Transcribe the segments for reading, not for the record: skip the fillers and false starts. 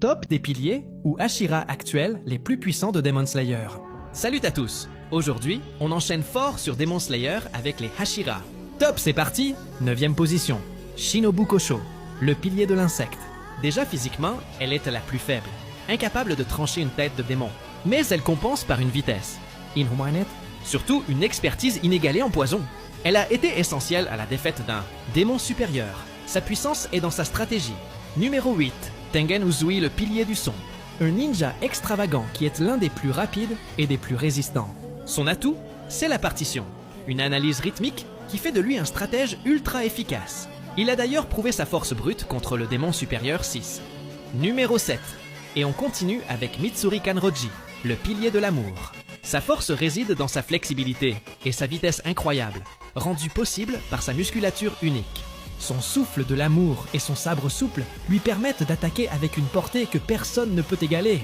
Top des piliers ou Hashira actuels les plus puissants de Demon Slayer. Salut à tous! Aujourd'hui, on enchaîne fort sur Demon Slayer avec les Hashira. Top, c'est parti! 9e position. Shinobu Kosho, le pilier de l'insecte. Déjà physiquement, elle est la plus faible, incapable de trancher une tête de démon. Mais elle compense par une vitesse, Inhumanet, surtout une expertise inégalée en poison. Elle a été essentielle à la défaite d'un démon supérieur. Sa puissance est dans sa stratégie. Numéro 8. Tengen Uzui, le pilier du son. Un ninja extravagant qui est l'un des plus rapides et des plus résistants. Son atout, c'est la partition. Une analyse rythmique qui fait de lui un stratège ultra efficace. Il a d'ailleurs prouvé sa force brute contre le démon supérieur 6. Numéro 7. Et on continue avec Mitsuri Kanroji, le pilier de l'amour. Sa force réside dans sa flexibilité et sa vitesse incroyable, rendue possible par sa musculature unique. Son souffle de l'amour et son sabre souple lui permettent d'attaquer avec une portée que personne ne peut égaler.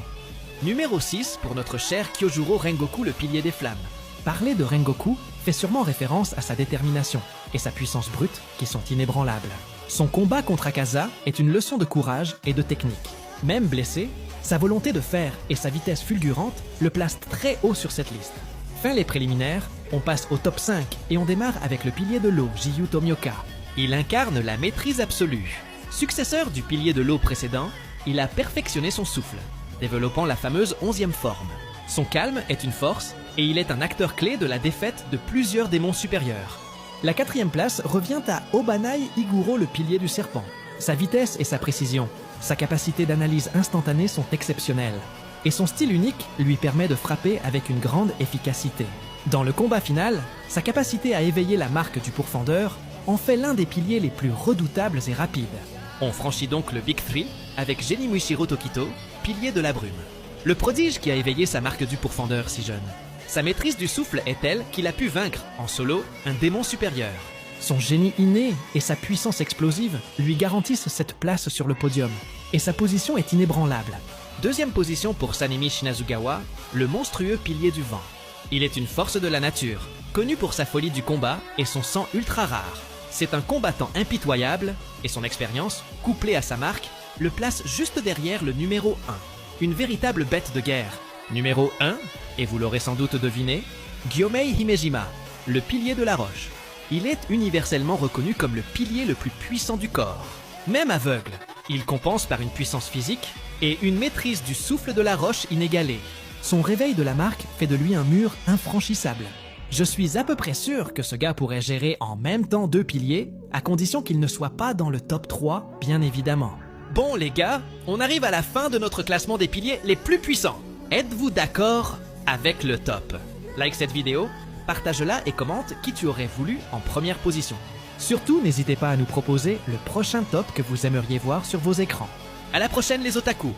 Numéro 6 pour notre cher Kyojuro Rengoku, le pilier des flammes. Parler de Rengoku fait sûrement référence à sa détermination et sa puissance brute qui sont inébranlables. Son combat contre Akaza est une leçon de courage et de technique. Même blessé, sa volonté de faire et sa vitesse fulgurante le placent très haut sur cette liste. Fin les préliminaires, on passe au top 5 et on démarre avec le pilier de l'eau, Jiyu Tomioka. Il incarne la maîtrise absolue. Successeur du pilier de l'eau précédent, il a perfectionné son souffle, développant la fameuse 11e forme. Son calme est une force et il est un acteur clé de la défaite de plusieurs démons supérieurs. La 4e place revient à Obanai Iguro, le pilier du serpent. Sa vitesse et sa précision, sa capacité d'analyse instantanée sont exceptionnelles. Et son style unique lui permet de frapper avec une grande efficacité. Dans le combat final, sa capacité à éveiller la marque du pourfendeur en fait l'un des piliers les plus redoutables et rapides. On franchit donc le Big 3 avec Genimushiro Tokito, pilier de la brume. Le prodige qui a éveillé sa marque du pourfendeur si jeune. Sa maîtrise du souffle est telle qu'il a pu vaincre, en solo, un démon supérieur. Son génie inné et sa puissance explosive lui garantissent cette place sur le podium. Et sa position est inébranlable. 2e position pour Sanemi Shinazugawa, le monstrueux pilier du vent. Il est une force de la nature, connu pour sa folie du combat et son sang ultra rare. C'est un combattant impitoyable et son expérience, couplée à sa marque, le place juste derrière le numéro 1. Une véritable bête de guerre. Numéro 1, et vous l'aurez sans doute deviné, Gyomei Himejima, le pilier de la roche. Il est universellement reconnu comme le pilier le plus puissant du corps. Même aveugle, il compense par une puissance physique et une maîtrise du souffle de la roche inégalée. Son réveil de la marque fait de lui un mur infranchissable. Je suis à peu près sûr que ce gars pourrait gérer en même temps 2 piliers, à condition qu'il ne soit pas dans le top 3, bien évidemment. Bon les gars, on arrive à la fin de notre classement des piliers les plus puissants. Êtes-vous d'accord avec le top? Like cette vidéo, partage-la et commente qui tu aurais voulu en première position. Surtout, n'hésitez pas à nous proposer le prochain top que vous aimeriez voir sur vos écrans. À la prochaine les otaku!